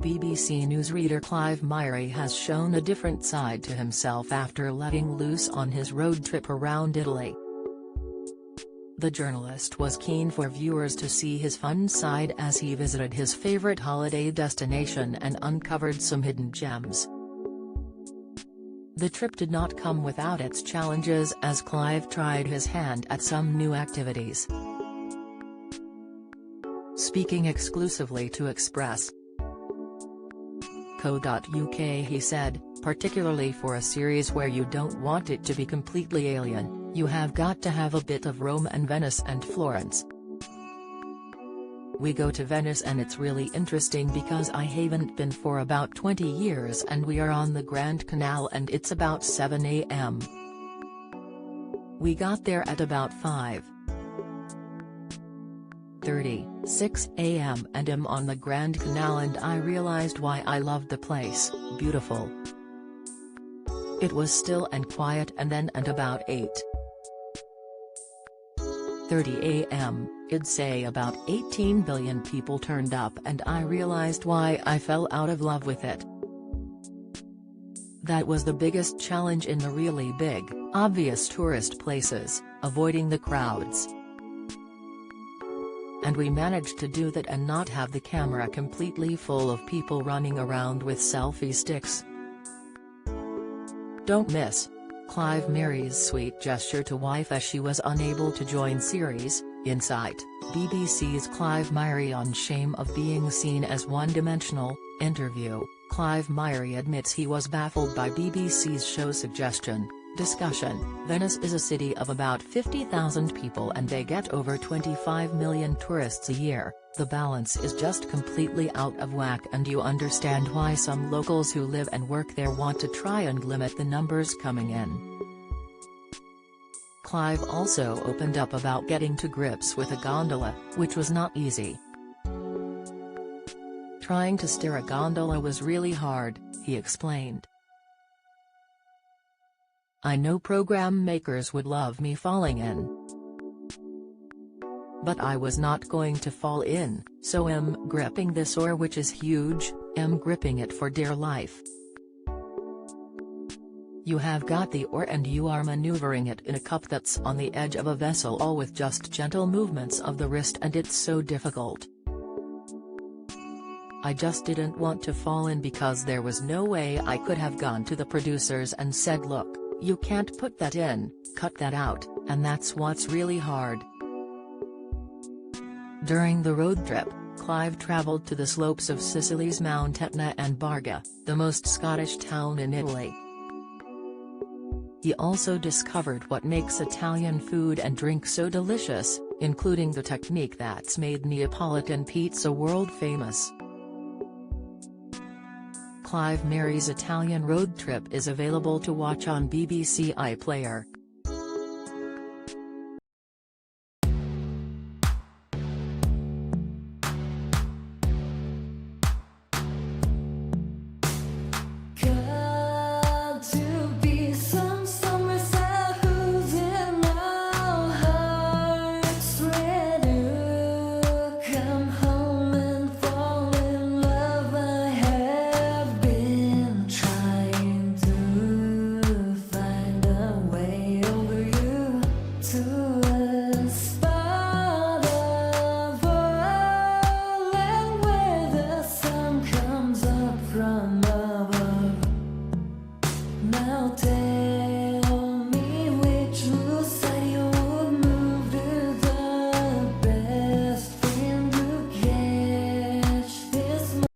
BBC newsreader Clive Myrie has shown a different side to himself after letting loose on his road trip around Italy. The journalist was keen for viewers to see his fun side as he visited his favorite holiday destination and uncovered some hidden gems. The trip did not come without its challenges as Clive tried his hand at some new activities. Speaking exclusively to Express.co.uk, he said, "Particularly for a series where you don't want it to be completely alien, you have got to have a bit of Rome and Venice and Florence. We go to Venice and it's really interesting because I haven't been for about 20 years and we are on the Grand Canal and it's about 7 a.m. We got there at about 5:36 a.m. and I'm on the Grand Canal and I realized why I loved the place. Beautiful. It was still and quiet, and then at about 8:30 a.m., I'd say about 18 billion people turned up and I realized why I fell out of love with it. That was the biggest challenge in the really big, obvious tourist places, avoiding the crowds. And we managed to do that and not have the camera completely full of people running around with selfie sticks. Don't miss Clive Myrie's sweet gesture to wife as she was unable to join series. Insight, BBC's Clive Myrie on shame of being seen as one-dimensional. Interview, Clive Myrie admits he was baffled by BBC's show suggestion. Discussion, Venice is a city of about 50,000 people and they get over 25 million tourists a year. The balance is just completely out of whack and you understand why some locals who live and work there want to try and limit the numbers coming in. Clive also opened up about getting to grips with a gondola, which was not easy. Trying to steer a gondola was really hard, he explained. I know program makers would love me falling in. But I was not going to fall in, so I'm gripping this oar, which is huge, I'm gripping it for dear life. You have got the oar and you are maneuvering it in a cup that's on the edge of a vessel, all with just gentle movements of the wrist, and it's so difficult. I just didn't want to fall in because there was no way I could have gone to the producers and said, look, you can't put that in, cut that out, and that's what's really hard. During the road trip, Clive travelled to the slopes of Sicily's Mount Etna and Barga, the most Scottish town in Italy. He also discovered what makes Italian food and drink so delicious, including the technique that's made Neapolitan pizza world famous. Clive Myrie's Italian road trip is available to watch on BBC iPlayer.